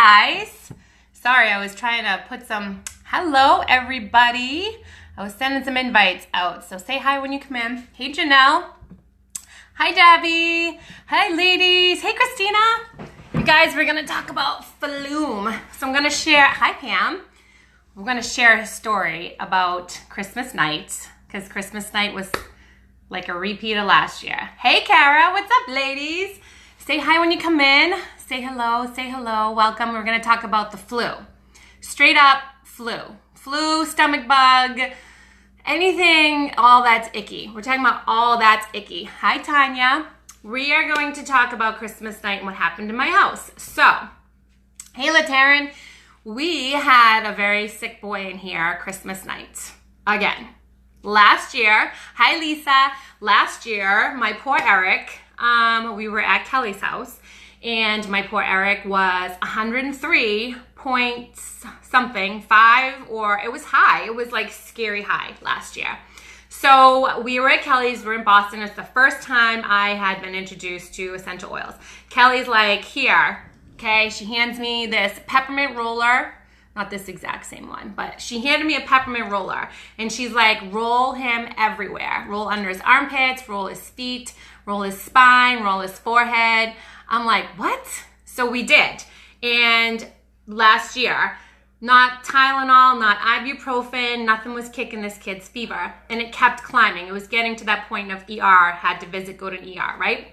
guys. Sorry, I was trying to put some, hello everybody. I was sending some invites out, so say hi when you come in. Hey Janelle. Hi Debbie. Hi ladies. Hey Christina. You guys, we're gonna talk about FLOOM. So I'm gonna share, hi Pam. We're gonna share a story about Christmas night, because Christmas night was like a repeat of last year. Hey Kara, what's up ladies? Say hi when you come in. Say hello, welcome. We're gonna talk about the flu. Straight up flu. Flu, stomach bug, anything, all that's icky. We're talking about all that's icky. Hi Tanya. We are going to talk about Christmas night and what happened in my house. So, hey LaTaryn, we had a very sick boy in here Christmas night. Again. Last year, hi Lisa, last year, my poor Eric, we were at Kelly's house, and my poor Eric was 103 point something, 5, or it was high. It was like scary high last year. So we were at Kelly's, we're in Boston. It's the first time I had been introduced to essential oils. Kelly's like, here, okay? She hands me this peppermint roller. Not this exact same one, but she handed me a peppermint roller, and she's like, roll him everywhere. Roll under his armpits, roll his feet, roll his spine, roll his forehead. I'm like, what? So we did. And last year, not Tylenol, not ibuprofen, nothing was kicking this kid's fever, and it kept climbing. It was getting to that point of ER, had to visit, go to an ER, right?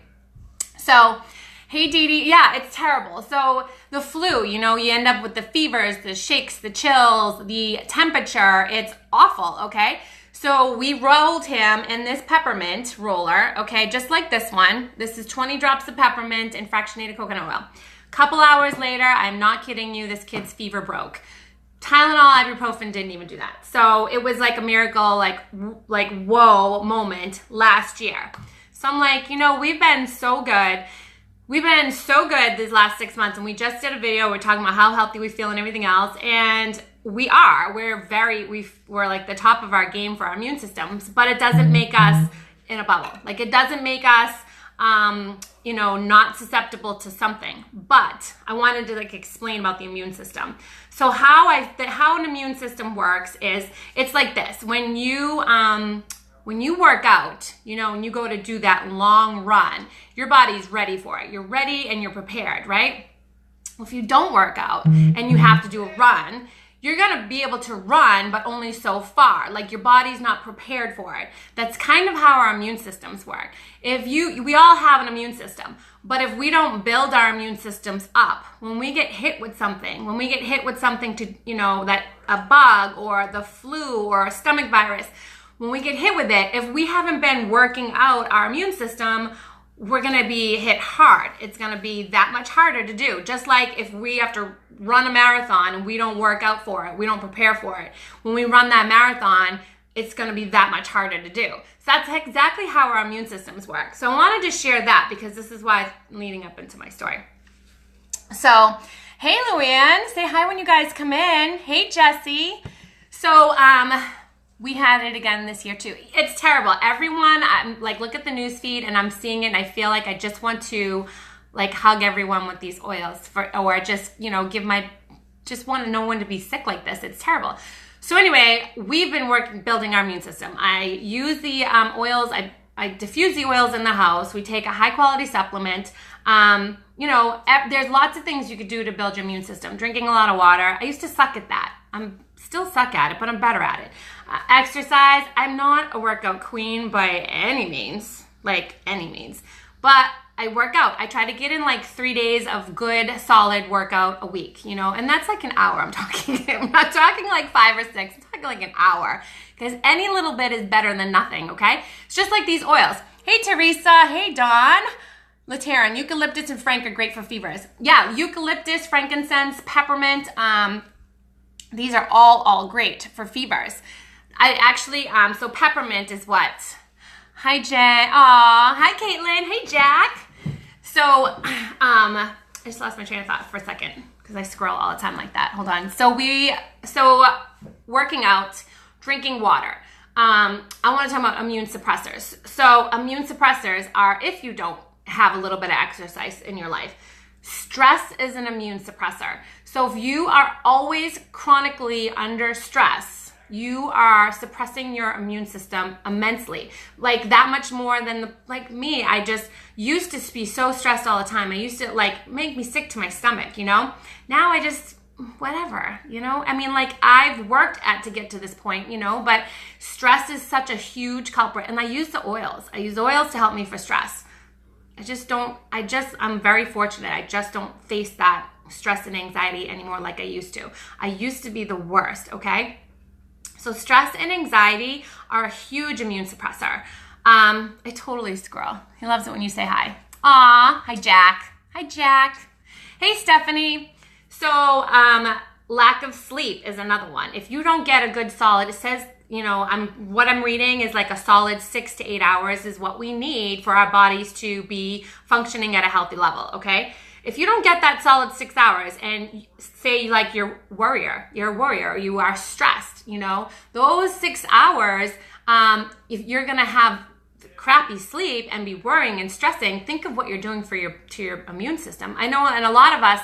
So, hey Dee Dee, yeah, it's terrible. So the flu, you know, you end up with the fevers, the shakes, the chills, the temperature. It's awful, okay? So we rolled him in this peppermint roller, okay, just like this one. This is 20 drops of peppermint and fractionated coconut oil. Couple hours later, I'm not kidding you, this kid's fever broke. Tylenol, ibuprofen didn't even do that. So it was like a miracle, like whoa moment last year. So I'm like, you know, we've been so good. We've been so good these last 6 months, and we just did a video. We're talking about how healthy we feel and everything else, and we are. We're like the top of our game for our immune systems, but it doesn't make us in a bubble. Like it doesn't make us, you know, not susceptible to something. But I wanted to like explain about the immune system. So how an immune system works is it's like this. When you work out, you know, when you go to do that long run, your body's ready for it. You're ready and you're prepared, right? Well, if you don't work out and you have to do a run, you're going to be able to run, but only so far. Like your body's not prepared for it. That's kind of how our immune systems work. We all have an immune system, but if we don't build our immune systems up, when we get hit with something to, you know, that a bug or the flu or a stomach virus, when we get hit with it, if we haven't been working out our immune system, we're gonna be hit hard. It's gonna be that much harder to do. Just like if we have to run a marathon and we don't work out for it, we don't prepare for it. When we run that marathon, it's gonna be that much harder to do. So that's exactly how our immune systems work. So I wanted to share that because this is why it's leading up into my story. So, hey Luann, say hi when you guys come in. Hey Jessie. So, we had it again this year too. It's terrible. everyone, I'm like, look at the news feed and I'm seeing it and I feel like I just want to like hug everyone with these oils or just, you know, just want no one to be sick like this. It's terrible. So anyway, we've been building our immune system. I use the oils, I diffuse the oils in the house. We take a high quality supplement. You know, there's lots of things you could do to build your immune system. Drinking a lot of water. I used to suck at that. I'm still suck at it, but I'm better at it. Exercise. I'm not a workout queen by any means, but I work out. I try to get in like 3 days of good, solid workout a week, you know, and that's like an hour I'm talking. I'm not talking like 5 or 6, I'm talking like an hour, because any little bit is better than nothing, okay? It's just like these oils. Hey, Teresa. Hey, Dawn. LaTaryn, eucalyptus and frank are great for fevers. Yeah, eucalyptus, frankincense, peppermint, these are all great for fevers. I actually, so peppermint is what? Hi, Jay. Aw, hi, Caitlin. Hey, Jack. So, I just lost my train of thought for a second because I scroll all the time like that. Hold on. So working out, drinking water. I want to talk about immune suppressors. So immune suppressors are if you don't have a little bit of exercise in your life. Stress is an immune suppressor. So if you are always chronically under stress, you are suppressing your immune system immensely. Like that much more than like me. I just used to be so stressed all the time. I used to like make me sick to my stomach, you know? Now I just, whatever, you know? I mean, like I've worked to get to this point, you know, but stress is such a huge culprit. And I use the oils. I use oils to help me for stress. I'm very fortunate. I just don't face that stress and anxiety anymore like I used to. I used to be the worst, okay? So stress and anxiety are a huge immune suppressor. I totally squirrel. He loves it when you say hi. Aw, hi Jack. Hi Jack. Hey Stephanie. So lack of sleep is another one. If you don't get a good solid, it says, you know, what I'm reading is like a solid 6 to 8 hours is what we need for our bodies to be functioning at a healthy level, okay? If you don't get that solid 6 hours and say like you're a warrior, you are stressed, you know, those 6 hours, if you're going to have crappy sleep and be worrying and stressing, think of what you're doing to your immune system. I know, and a lot of us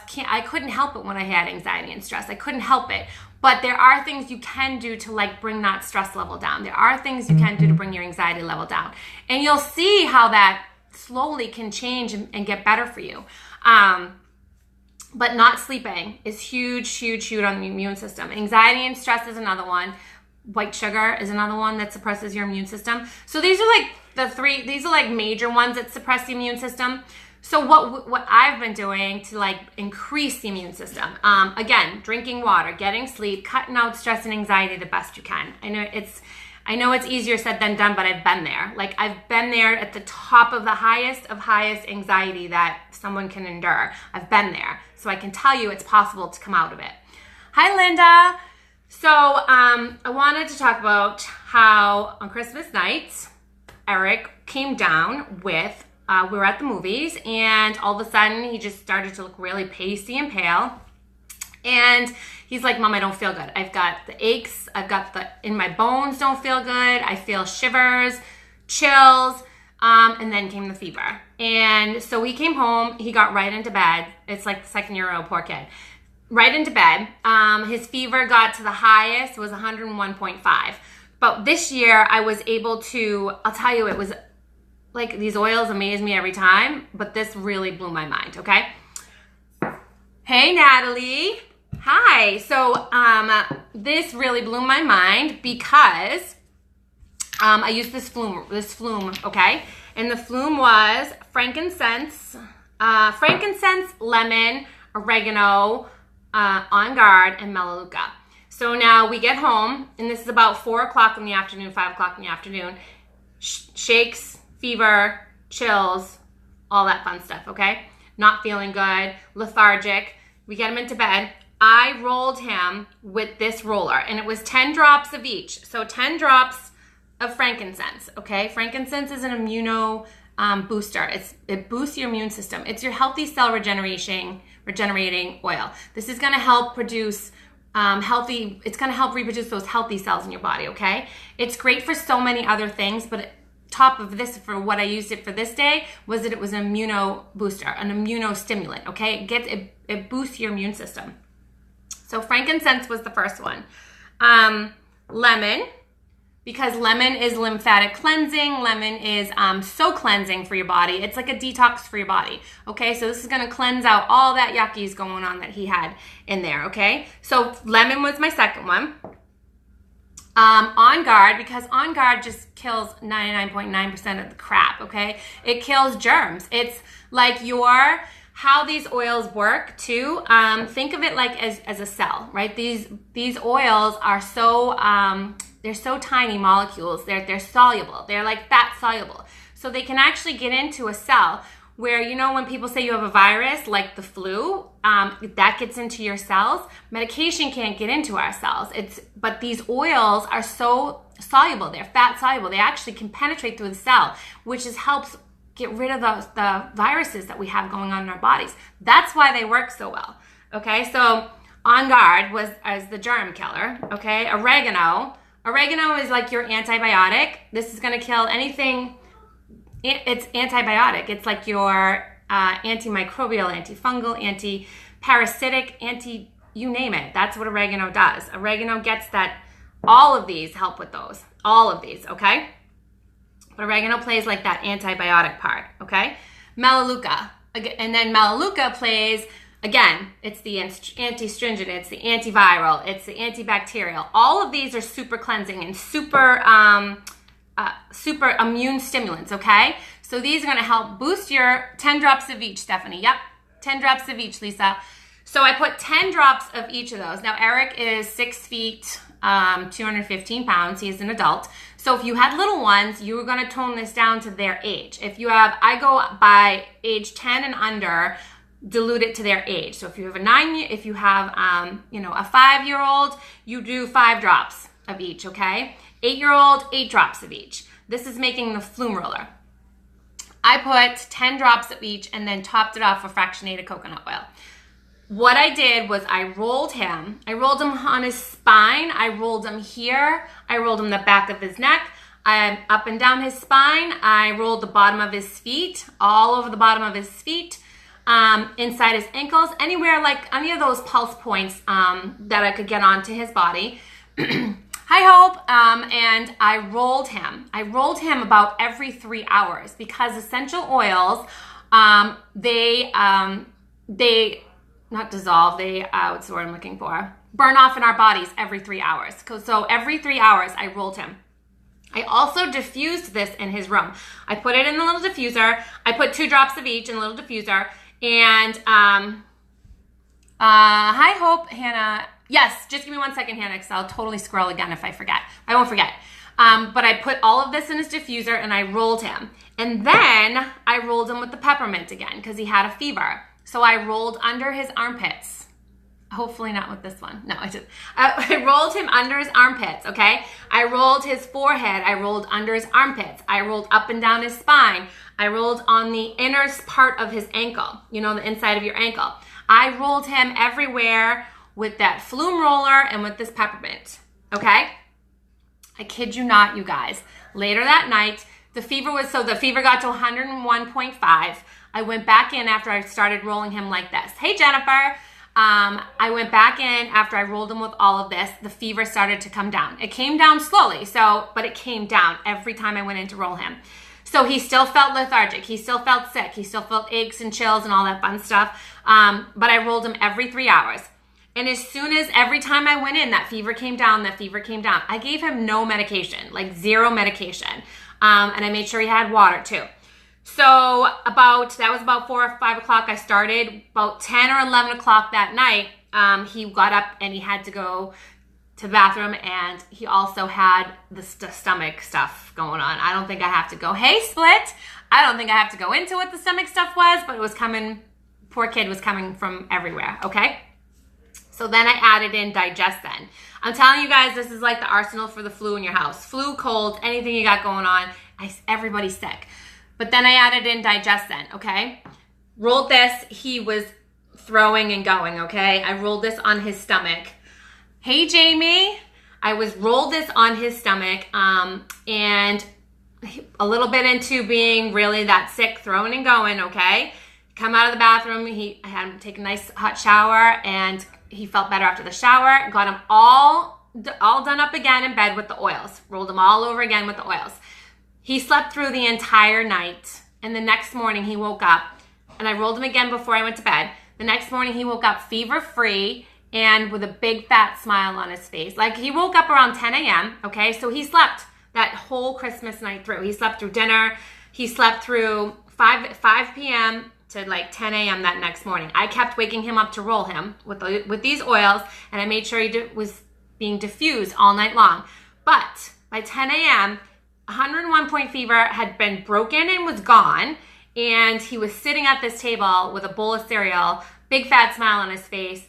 can't, I couldn't help it when I had anxiety and stress. I couldn't help it. But there are things you can do to like bring that stress level down. There are things you can do to bring your anxiety level down. And you'll see how that slowly can change and get better for you. But not sleeping is huge on the immune system. Anxiety and stress is another one. White sugar is another one that suppresses your immune system. So these are like these are like major ones that suppress the immune system. So what I've been doing to like increase the immune system, again, drinking water, getting sleep, cutting out stress and anxiety the best you can. I know it's easier said than done, but I've been there. Like I've been there at the top of the highest anxiety that someone can endure. I've been there. So I can tell you it's possible to come out of it. Hi, Linda. So I wanted to talk about how on Christmas night, Eric came down with we were at the movies and all of a sudden he just started to look really pasty and pale. And he's like, Mom, I don't feel good. I've got the aches. In my bones don't feel good. I feel shivers, chills, and then came the fever. And so we came home. He got right into bed. It's like the second year old, poor kid. Right into bed. His fever got to the highest, was 101.5. But this year I was able to, I'll tell you, it was like these oils amaze me every time, but this really blew my mind, okay? Hey, Natalie. Hi. So this really blew my mind because I used this FLOOM, okay? And the FLOOM was frankincense, lemon, oregano, On Guard, and melaleuca. So now we get home, and this is about 4 o'clock in the afternoon, 5 o'clock in the afternoon. Shakes, fever, chills, all that fun stuff, okay? Not feeling good, lethargic. We get him into bed. I rolled him with this roller, and it was 10 drops of each. So 10 drops of frankincense, okay? Frankincense is an immuno booster. It boosts your immune system. It's your healthy cell regenerating oil. This is gonna help produce it's gonna help reproduce those healthy cells in your body, okay? It's great for so many other things, but top of this, for what I used it for this day, was that it was an immuno booster, an immunostimulant, okay? It boosts your immune system. So frankincense was the first one. Lemon, because lemon is lymphatic cleansing. Lemon is so cleansing for your body. It's like a detox for your body, okay? So this is gonna cleanse out all that yuckies going on that he had in there, okay? So lemon was my second one. On Guard, because On Guard just kills 99.9% of the crap, okay? It kills germs. It's like how these oils work too. Think of it like as a cell, right? These oils are so, they're so tiny molecules. They're soluble. They're like fat soluble. So they can actually get into a cell where, you know, when people say you have a virus like the flu, that gets into your cells. Medication can't get into our cells. But these oils are so soluble. They're fat soluble. They actually can penetrate through the cell, which helps get rid of the viruses that we have going on in our bodies. That's why they work so well. Okay, so On Guard was as the germ killer. Okay, oregano is like your antibiotic. This is going to kill anything. It's antibiotic. It's like your antimicrobial, antifungal, anti-parasitic, you name it. That's what oregano does. Oregano gets that, all of these help with those, all of these, okay? But oregano plays like that antibiotic part, okay? Melaleuca, and then Melaleuca plays, again, it's the anti-astringent, it's the antiviral, it's the antibacterial. All of these are super cleansing and super immune stimulants, okay? So these are gonna help boost your 10 drops of each, Stephanie. Yep, 10 drops of each, Lisa. So I put 10 drops of each of those. Now Eric is 6 feet, 215 pounds. He is an adult. So if you had little ones, you were gonna tone this down to their age. If you have, I go by age 10 and under, dilute it to their age. So if you have a a 5-year-old, you do 5 drops of each, okay? 8-year-old, 8 drops of each. This is making the FLOOM roller. I put 10 drops of each and then topped it off with fractionated coconut oil. What I did was I rolled him on his spine, I rolled him here, I rolled him the back of his neck, up and down his spine, I rolled the bottom of his feet, all over the bottom of his feet, inside his ankles, anywhere like any of those pulse points that I could get onto his body. Hi Hope, and I rolled him. I rolled him about every 3 hours because essential oils, they not dissolve, what's the word I'm looking for? Burn off in our bodies every 3 hours. So every 3 hours, I rolled him. I also diffused this in his room. I put it in the little diffuser. I put 2 drops of each in the little diffuser. And, hi Hope, Hannah. Yes, just give me 1 second, Hannah, because I'll totally scroll again if I forget. I won't forget. But I put all of this in his diffuser and I rolled him. And then I rolled him with the peppermint again because he had a fever. So I rolled under his armpits. Hopefully not with this one. No, I rolled him under his armpits, okay? I rolled his forehead. I rolled under his armpits. I rolled up and down his spine. I rolled on the inner part of his ankle, the inside of your ankle. I rolled him everywhere with that FLOOM roller and with this peppermint, okay? I kid you not, you guys. Later that night, the fever got to 101.5. I went back in after I started rolling him like this. Hey, Jennifer. I went back in after I rolled him with all of this. The fever started to come down. It came down slowly, but it came down every time I went in to roll him. So he still felt lethargic. He still felt sick. He still felt aches and chills and all that fun stuff. But I rolled him every 3 hours. And as soon as every time I went in, that fever came down. I gave him no medication, like 0 medication. And I made sure he had water too. So that was about 4 or 5 o'clock I started. About 10 or 11 o'clock that night, he got up and he had to go to the bathroom, and he also had the stomach stuff going on. I don't think I have to go, hey, Split. I don't think I have to go into what the stomach stuff was, but it was coming, poor kid was coming from everywhere, okay? So then I added in Digestin. I'm telling you guys, this is like the arsenal for the flu in your house. Flu, cold, anything you got going on, everybody's sick. But then I added in Digestin, okay? Rolled this, he was throwing and going, okay? I rolled this on his stomach. Hey, Jamie. I rolled this on his stomach, and a little bit into being really that sick, throwing and going, okay? Come out of the bathroom, I had him take a nice hot shower, and he felt better after the shower. Got him all done up again in bed with the oils. Rolled him all over again with the oils. He slept through the entire night, and the next morning he woke up, and I rolled him again before I went to bed. The next morning he woke up fever-free and with a big fat smile on his face. Like, he woke up around 10 a.m., okay? So he slept that whole Christmas night through. He slept through dinner. He slept through 5 p.m. to like 10 a.m. that next morning. I kept waking him up to roll him with these oils, and I made sure he was being diffused all night long. But by 10 a.m., 101-point fever had been broken and was gone, and he was sitting at this table with a bowl of cereal, big fat smile on his face.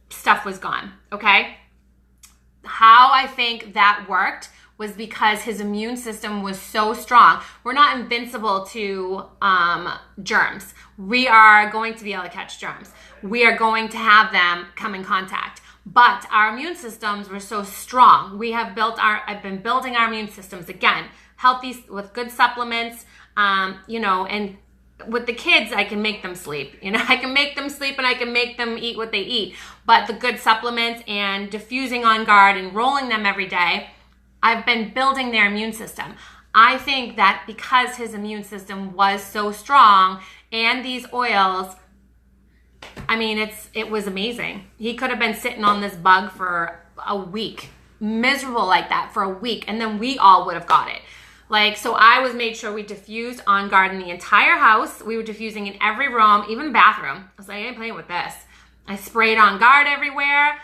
Stuff was gone, okay? How I think that worked was because his immune system was so strong. We're not invincible to germs. We are going to be able to catch germs. We are going to have them come in contact. But our immune systems were so strong. I've been building our immune systems again, healthy with good supplements, and with the kids, I can make them sleep. You know, I can make them sleep and I can make them eat what they eat. But the good supplements and diffusing On Guard and rolling them every day, I've been building their immune system. I think that because his immune system was so strong and these oils, I mean, it was amazing. He could have been sitting on this bug for a week, miserable like that for a week, and then we all would have got it. Like, so I made sure we diffused On Guard in the entire house. We were diffusing in every room, even the bathroom. I was like, I ain't playing with this. I sprayed On Guard everywhere,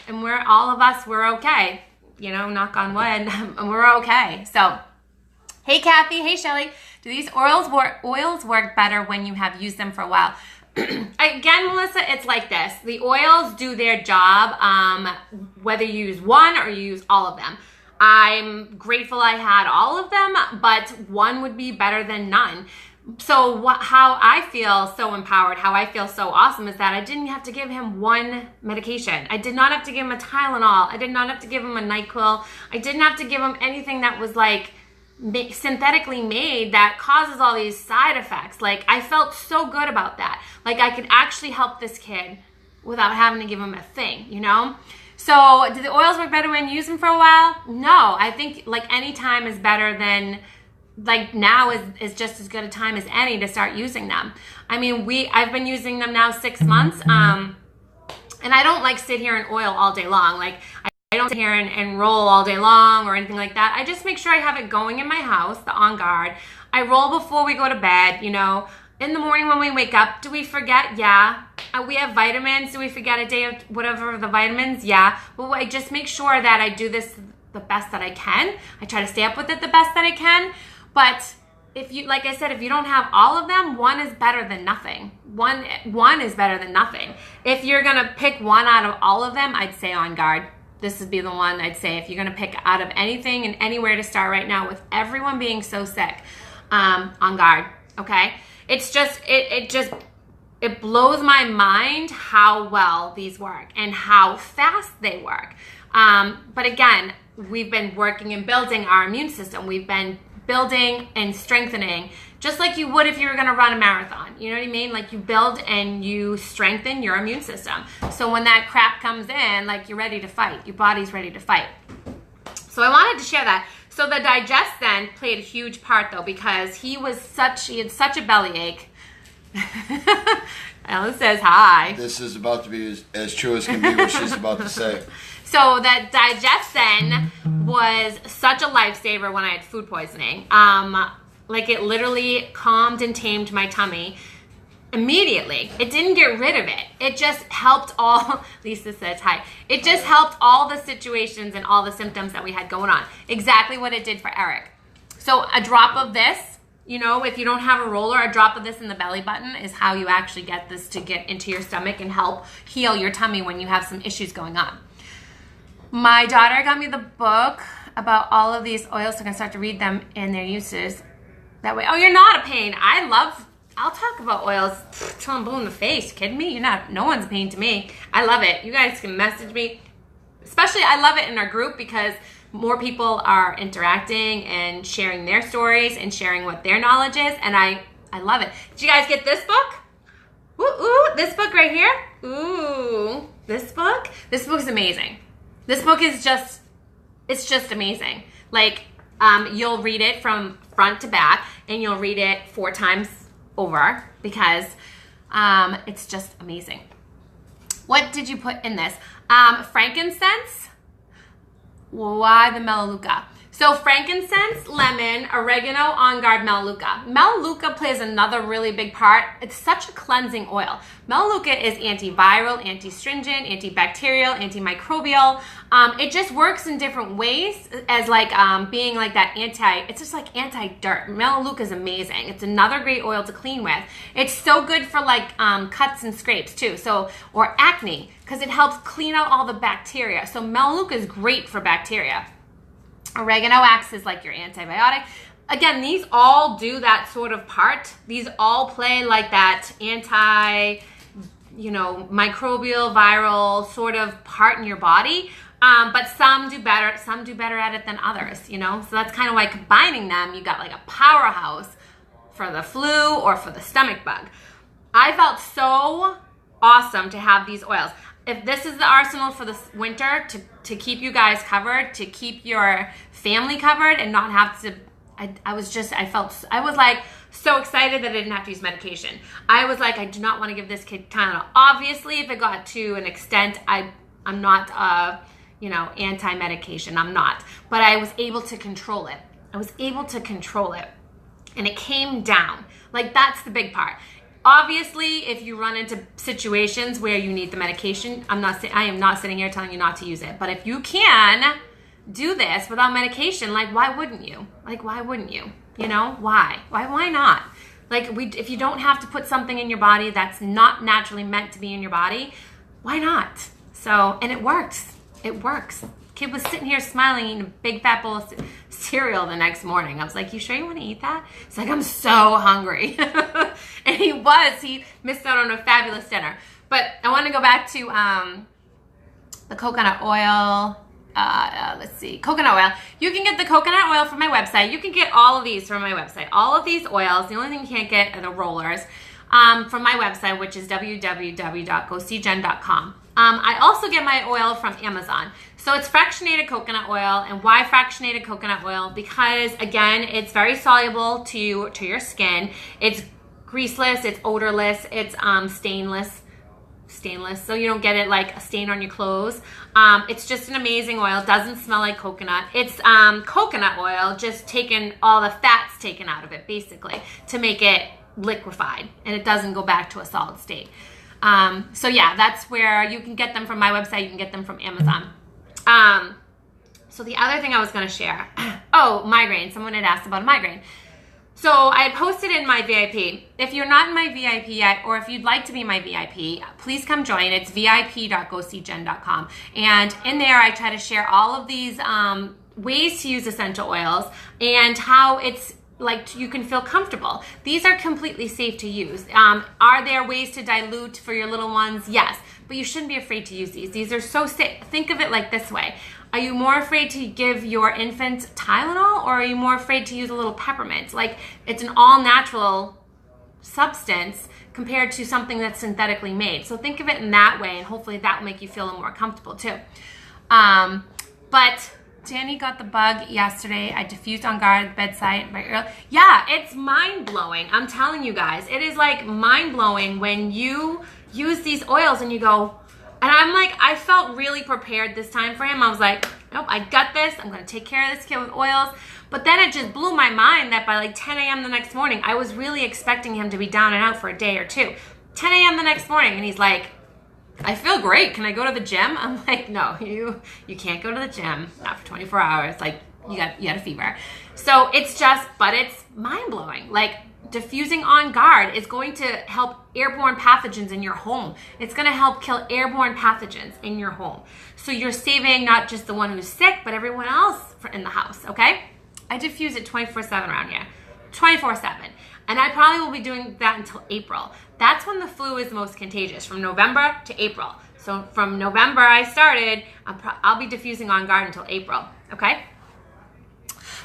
and all of us were okay. You know, knock on wood, and we're okay. So, hey Kathy, hey Shelly. Do these oils work better when you have used them for a while? Again, Melissa, it's like this. The oils do their job, whether you use one or you use all of them. I'm grateful I had all of them, but one would be better than none. So how I feel so empowered, how I feel so awesome is that I didn't have to give him one medication. I did not have to give him a Tylenol. I did not have to give him a NyQuil. I didn't have to give him anything that was like synthetically made that causes all these side effects. Like, I felt so good about that. Like, I could actually help this kid without having to give him a thing, you know? So, do the oils work better when you use them for a while? No, I think like any time is better than, like now is just as good a time as any to start using them. I mean, I've been using them now 6 months, and I don't like sit here and oil all day long. Like, I don't sit here and roll all day long or anything like that. I just make sure I have it going in my house, the On Guard. I roll before we go to bed, you know. In the morning when we wake up, do we forget? Yeah. We have vitamins. Do we forget a day of whatever the vitamins? Yeah. But I just make sure that I do this the best that I can. I try to stay up with it the best that I can. But if you, like I said, if you don't have all of them, one is better than nothing. One is better than nothing. If you're going to pick one out of all of them, I'd say On Guard. This would be the one I'd say if you're going to pick out of anything and anywhere to start right now with everyone being so sick, On Guard, okay? It's just, it blows my mind how well these work and how fast they work. But again, we've been working and building our immune system. We've been building and strengthening, just like you would if you were gonna run a marathon. You know what I mean? Like, you build and you strengthen your immune system. So when that crap comes in, like, you're ready to fight. Your body's ready to fight. So I wanted to share that. So the digest then played a huge part though, because he had such a bellyache. Ella says hi. This is about to be as true as can be what she's about to say. So that digestion was such a lifesaver when I had food poisoning. Like, it literally calmed and tamed my tummy immediately. It didn't get rid of it. It just helped all, Lisa says hi. It just helped all the situations and all the symptoms that we had going on. Exactly what it did for Eric. So a drop of this, you know, if you don't have a roller, a drop of this in the belly button is how you actually get this to get into your stomach and help heal your tummy when you have some issues going on. My daughter got me the book about all of these oils so I can start to read them and their uses. That way, oh, you're not a pain. I'll talk about oils till I'm blue in the face. You kidding me? No one's a pain to me. I love it. You guys can message me. Especially, I love it in our group because more people are interacting and sharing their stories and sharing what their knowledge is, and I love it. Did you guys get this book? Ooh, this book right here? Ooh, this book? This book's amazing. This book is it's just amazing. Like, you'll read it from front to back, and you'll read it 4 times over because it's just amazing. What did you put in this? Frankincense. Why the Melaleuca? So frankincense, lemon, oregano, On Guard, Melaleuca. Melaleuca plays another really big part. It's such a cleansing oil. Melaleuca is antiviral, antistringent, antibacterial, antimicrobial. It just works in different ways as like being like that it's just like anti-dirt. Melaleuca is amazing. It's another great oil to clean with. It's so good for like cuts and scrapes too. So, or acne, because it helps clean out all the bacteria. So Melaleuca is great for bacteria. Oregano acts as like your antibiotic. Again, these all do that sort of part. These all play like that microbial, viral sort of part in your body. But some do better at it than others, you know? So that's kind of why combining them, you got like a powerhouse for the flu or for the stomach bug. I felt so awesome to have these oils. If this is the arsenal for this winter to keep you guys covered, to keep your family covered and not have to, I was like so excited that I didn't have to use medication. I was like, I do not want to give this kid Tylenol. Obviously, if it got to an extent, I'm not, anti-medication. I'm not. But I was able to control it. And it came down. Like, that's the big part. Obviously, if you run into situations where you need the medication, I am not sitting here telling you not to use it. But if you can do this without medication, like, why wouldn't you? You know, why? Why not? Like, if you don't have to put something in your body that's not naturally meant to be in your body, why not? So, and it works. It works. Kid was sitting here smiling, eating a big fat bowl of cereal the next morning. I was like, you sure you want to eat that? He's like, I'm so hungry. And he missed out on a fabulous dinner. But I want to go back to the coconut oil. Let's see, coconut oil. You can get the coconut oil from my website. You can get all of these from my website. All of these oils. The only thing you can't get are the rollers from my website, which is www.gocgen.com. I also get my oil from Amazon. So it's fractionated coconut oil. And why fractionated coconut oil? Because, again, it's very soluble to your skin. It's greaseless, it's odorless, it's stainless, so you don't get it like a stain on your clothes. It's just an amazing oil. It doesn't smell like coconut. It's coconut oil, just taken all the fats taken out of it, basically, to make it liquefied, and it doesn't go back to a solid state. So yeah, that's where you can get them from my website. You can get them from Amazon. So the other thing I was going to share, migraine. Someone had asked about a migraine. So I posted in my VIP. If you're not in my VIP yet, or if you'd like to be my VIP, please come join. It's vip.gocgen.com. And in there, I try to share all of these ways to use essential oils and how it's like you can feel comfortable. These are completely safe to use. Are there ways to dilute for your little ones? Yes, but you shouldn't be afraid to use these. These are so safe. Think of it like this way. Are you more afraid to give your infant Tylenol, or are you more afraid to use a little peppermint? Like, it's an all-natural substance compared to something that's synthetically made. So think of it in that way, and hopefully that will make you feel a little more comfortable too. But Danny got the bug yesterday. I diffused on guard at the bedside. Yeah, it's mind-blowing. I'm telling you guys. It is like mind-blowing when you use these oils and you go, and I'm like, I felt really prepared this time for him. I was like, nope, I got this. I'm going to take care of this kid with oils. But then it just blew my mind that by like 10 a.m. the next morning, I was really expecting him to be down and out for a day or two. 10 a.m. the next morning, and he's like, I feel great. Can I go to the gym? I'm like, no, you can't go to the gym. Not for 24 hours. Like, you got a fever. So it's mind-blowing. Like, diffusing on guard is going to help airborne pathogens in your home. It's going to help kill airborne pathogens in your home. So you're saving not just the one who's sick, but everyone else in the house, okay? I diffuse it 24/7 around here. 24/7. And I probably will be doing that until April. That's when the flu is most contagious, from November to April. So from November I started, I'll be diffusing on guard until April, okay?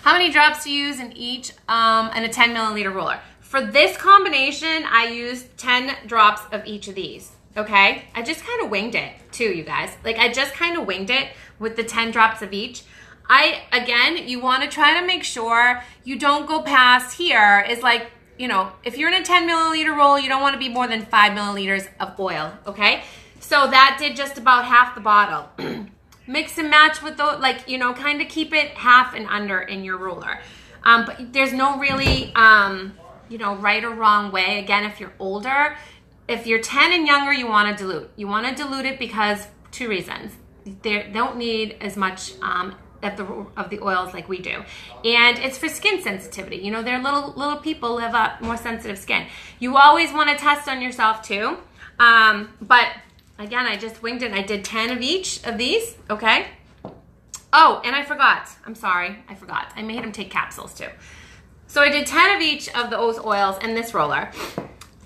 How many drops do you use in each in a 10 milliliter roller? For this combination, I used 10 drops of each of these, okay? I just kind of winged it too, you guys. Like, I just kind of winged it with the 10 drops of each. Again, you want to try to make sure you don't go past here is like, you know, if you're in a 10 milliliter roll, you don't want to be more than 5 milliliters of oil, okay? So that did just about half the bottle. Mix and match with the, like, you know, kind of keep it half and under in your roller. But there's no really, you know, right or wrong way. Again, if you're older, if you're 10 and younger, you want to dilute. You want to dilute it because 2 reasons. They don't need as much of the oils like we do, and it's for skin sensitivity. You know, they're little people live up more sensitive skin. You always want to test on yourself too, but again, I just winged it. I did 10 of each of these, okay? Oh, and I forgot. I'm sorry, I forgot. I made him take capsules too. So I did 10 of each of those oils in this roller.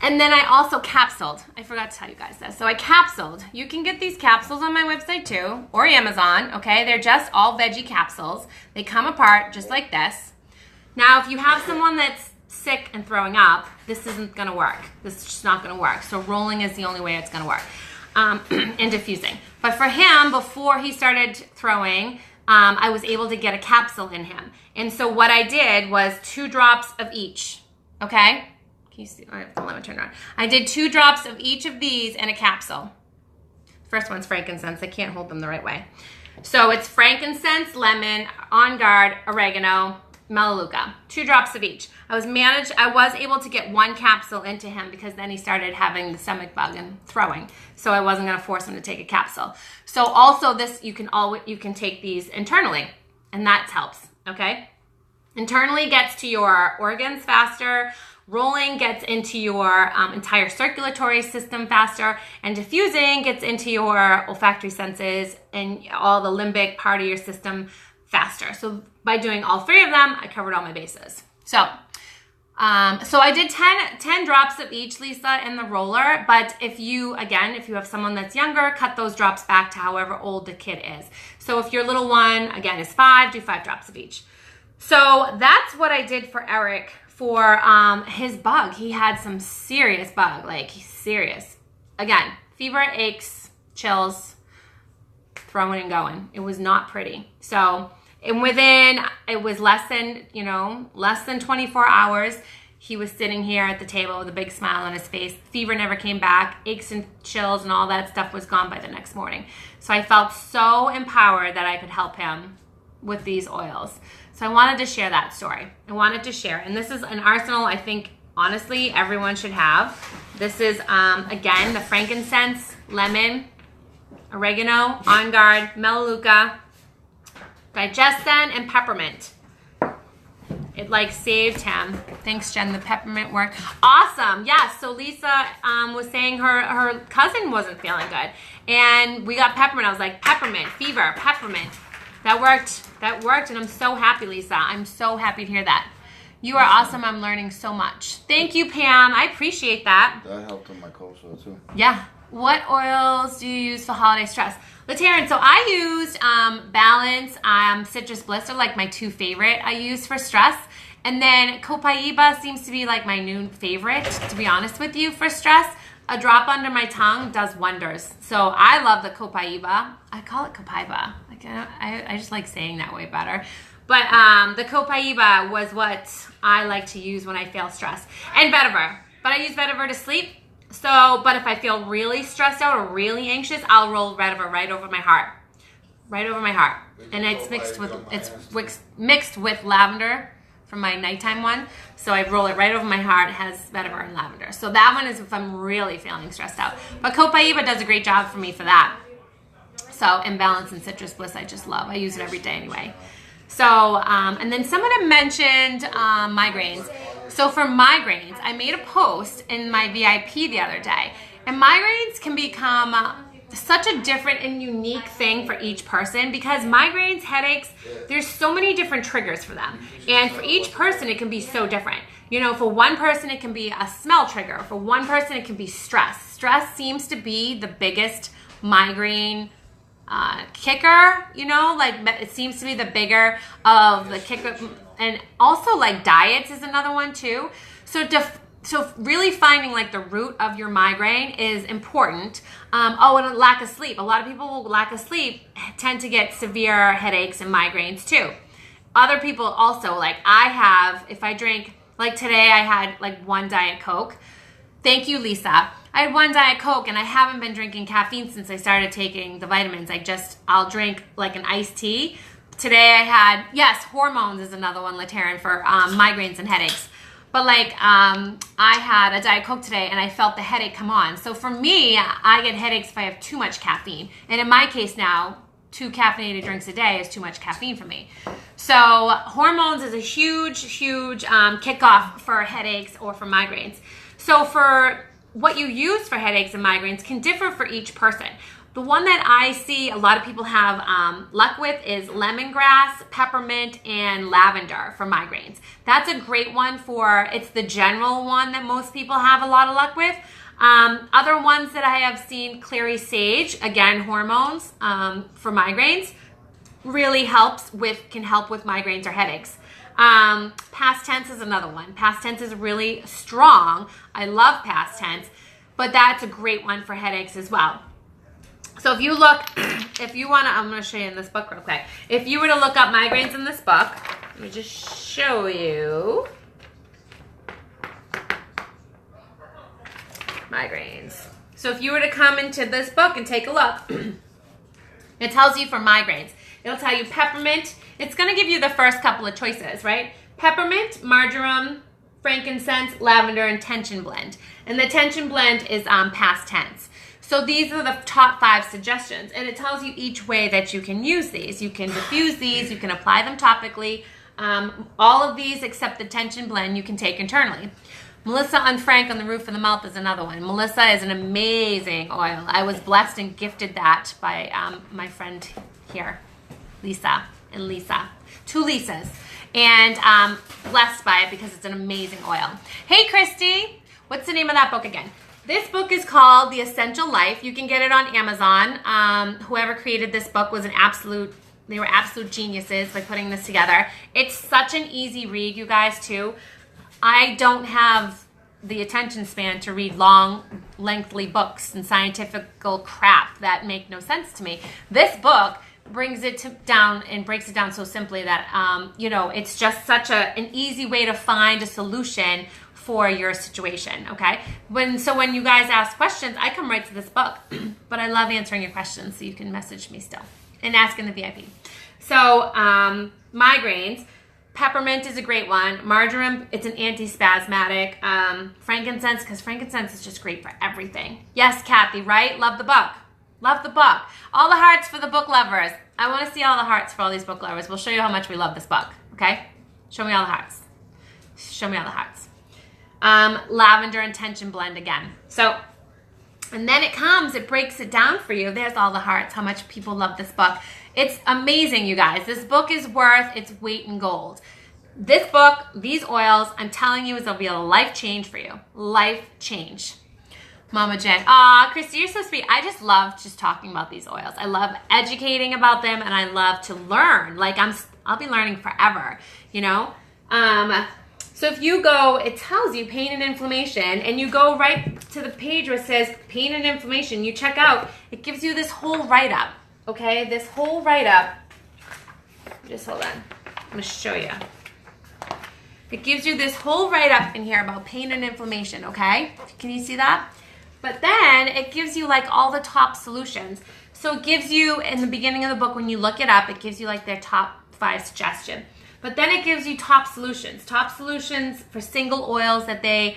And then I also capsuled. I forgot to tell you guys this. So I capsuled. You can get these capsules on my website too, or Amazon, okay? They're just all veggie capsules. They come apart just like this. Now, if you have someone that's sick and throwing up, this isn't going to work. This is just not going to work. So rolling is the only way it's going to work. And diffusing. But for him, before he started throwing, I was able to get a capsule in him. And so what I did was 2 drops of each. Okay? Can you see? I have to let me turn it on. I did 2 drops of each of these in a capsule. First one's frankincense. I can't hold them the right way. So it's frankincense, lemon, On Guard, oregano, melaleuca. 2 drops of each. I was able to get 1 capsule into him because then he started having the stomach bug and throwing. So I wasn't going to force him to take a capsule. So also this, you can take these internally, and that helps, okay? Internally gets to your organs faster. Rolling gets into your entire circulatory system faster, and diffusing gets into your olfactory senses and all the limbic part of your system faster. So by doing all 3 of them, I covered all my bases. So I did 10 drops of each, Lisa, in the roller. But if you have someone that's younger, cut those drops back to however old the kid is. So if your little one, again, is 5, do 5 drops of each. So that's what I did for Eric for his bug. He had some serious bug, like serious. Again, fever, aches, chills, throwing and going. It was not pretty. So, and it was less than 24 hours, he was sitting here at the table with a big smile on his face. Fever never came back. Aches and chills and all that stuff was gone by the next morning. So I felt so empowered that I could help him with these oils. So I wanted to share that story. I wanted to share. And this is an arsenal I think, honestly, everyone should have. This is, again, the frankincense, lemon, oregano, On Guard, melaleuca, digestin, and peppermint. It like saved him. Thanks, Jen. The peppermint worked. Awesome. Yes. So Lisa was saying her cousin wasn't feeling good. And we got peppermint. I was like, peppermint, fever, peppermint. That worked. That worked. And I'm so happy, Lisa. I'm so happy to hear that. You are awesome. I'm learning so much. Thank you, Pam. I appreciate that. That helped with my cold sore too. Yeah. What oils do you use for holiday stress? Latarin, so I used Balance, Citrus Bliss are like my 2 favorite I use for stress. And then Copaiba seems to be like my new favorite, to be honest with you, for stress. A drop under my tongue does wonders. So I love the Copaiba. I call it Copaiba. Like I just like saying that way better. But the Copaiba was what I like to use when I feel stressed. And vetiver. But I use vetiver to sleep. So, but if I feel really stressed out or really anxious, I'll roll vetiver right over my heart. Right over my heart. And it's mixed with lavender from my nighttime one. So I roll it right over my heart. It has vetiver and lavender. So that one is if I'm really feeling stressed out. But Copaiba does a great job for me for that. So, and Balance and Citrus Bliss I just love. I use it every day anyway. So, and then someone had mentioned migraines. So for migraines, I made a post in my VIP the other day. And migraines can become such a different and unique thing for each person because migraines, headaches, there's so many different triggers for them. And for each person, it can be so different. You know, for one person, it can be a smell trigger. For one person, it can be stress. Stress seems to be the biggest migraine kicker, you know, like it seems to be the bigger of the kicker. And also like diets is another one too. So really finding like the root of your migraine is important. And a lack of sleep. A lot of people with lack of sleep tend to get severe headaches and migraines too. Other people also, like if I drink, like today I had like 1 Diet Coke. Thank you, Lisa. I had 1 Diet Coke and I haven't been drinking caffeine since I started taking the vitamins. I'll drink like an iced tea. Today I had, yes, hormones is another one, Latarin, for migraines and headaches. But like I had a Diet Coke today and I felt the headache come on. So for me, I get headaches if I have too much caffeine. And in my case now, 2 caffeinated drinks a day is too much caffeine for me. So hormones is a huge kickoff for headaches or for migraines. So for what you use for headaches and migraines can differ for each person. The one that I see a lot of people have luck with is lemongrass, peppermint, and lavender for migraines. That's a great one it's the general one that most people have a lot of luck with. Other ones that I have seen, clary sage, again, hormones for migraines, really can help with migraines or headaches. Past tense is another one. Past tense is really strong. I love past tense, but that's a great one for headaches as well. So if you look, if you want to, I'm going to show you in this book real quick. If you were to look up migraines in this book, let me just show you. Migraines. So if you were to come into this book and take a look, it tells you for migraines. It'll tell you peppermint. It's going to give you the first couple of choices, right? Peppermint, marjoram, frankincense, lavender, and tension blend. And the tension blend is past tense. So these are the top 5 suggestions. And it tells you each way that you can use these. You can diffuse these. You can apply them topically. All of these except the tension blend you can take internally. Melissa and Frank on the roof of the mouth is another one. Melissa is an amazing oil. I was blessed and gifted that by my friend here, Lisa and Lisa. 2 Lisas. And blessed by it because it's an amazing oil. Hey, Christy. What's the name of that book again? This book is called The Essential Life. You can get it on Amazon. Whoever created this book was they were absolute geniuses by putting this together. It's such an easy read, you guys, too. I don't have the attention span to read long, lengthy books and scientifical crap that make no sense to me. This book brings it down and breaks it down so simply that, you know, it's just such an easy way to find a solution for your situation, okay? So when you guys ask questions, I come right to this book, but I love answering your questions, so you can message me still and ask in the VIP. So migraines, peppermint is a great one. Marjoram, it's an anti-spasmodic. Frankincense, because frankincense is just great for everything. Yes, Kathy, right? Love the book. Love the book. All the hearts for the book lovers. I want to see all the hearts for all these book lovers. We'll show you how much we love this book, okay? Show me all the hearts. Show me all the hearts. Lavender and tension blend again. So, and then it breaks it down for you. There's all the hearts, how much people love this book. It's amazing, you guys. This book is worth its weight in gold. This book, these oils, I'm telling you, it'll be a life change for you. Life change. Mama Jen. Aw, Christy, you're so sweet. I just love just talking about these oils. I love educating about them, and I love to learn. Like, I'll be learning forever, you know? So if you go, it tells you pain and inflammation, and you go right to the page where it says pain and inflammation. You check out, it gives you this whole write-up, okay? This whole write-up. Just hold on. I'm going to show you. It gives you this whole write-up in here about pain and inflammation, okay? Can you see that? But then it gives you like all the top solutions. So it gives you, in the beginning of the book, when you look it up, it gives you like their top 5 suggestions. But then it gives you top solutions for single oils that they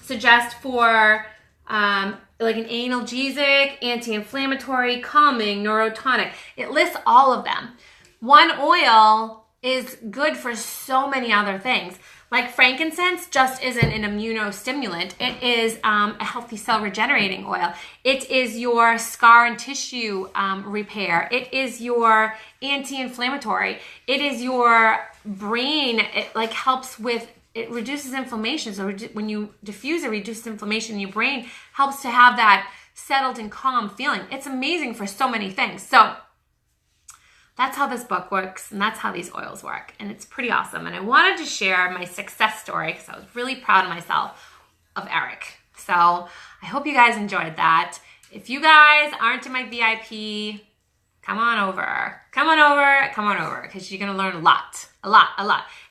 suggest for like an analgesic, anti-inflammatory, calming, neurotonic. It lists all of them. One oil is good for so many other things. Like frankincense just isn't an immunostimulant. It is a healthy cell regenerating oil. It is your scar and tissue repair. It is your anti-inflammatory. It is your brain. It like helps with, it reduces inflammation. So when you diffuse it, reduces inflammation in your brain, helps to have that settled and calm feeling. It's amazing for so many things. So that's how this book works, and that's how these oils work, and it's pretty awesome. And I wanted to share my success story because I was really proud of myself, of Eric. So I hope you guys enjoyed that. If you guys aren't in my VIP, come on over. Come on over, because you're going to learn a lot.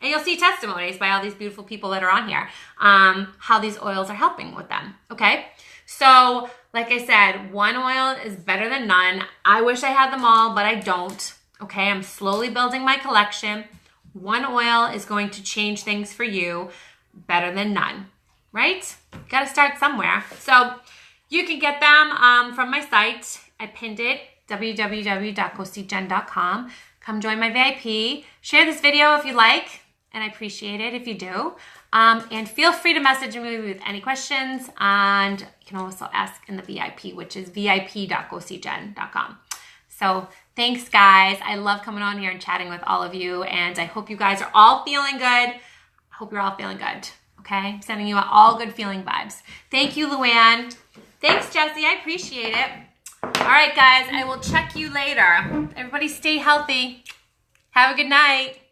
And you'll see testimonies by all these beautiful people that are on here, how these oils are helping with them, okay? So like I said, one oil is better than none. I wish I had them all, but I don't. Okay, I'm slowly building my collection. One oil is going to change things for you better than none, right? Got to start somewhere. So you can get them from my site. I pinned it, www.ghostiejen.com. Come join my VIP. Share this video if you like, and I appreciate it if you do. And feel free to message me with any questions. And you can also ask in the VIP, which is vip.ghostiejen.com. So thanks, guys. I love coming on here and chatting with all of you, and I hope you guys are all feeling good. I hope you're all feeling good, okay? I'm sending you all good feeling vibes. Thank you, Luann. Thanks, Jessie. I appreciate it. All right, guys. I will check you later. Everybody stay healthy. Have a good night.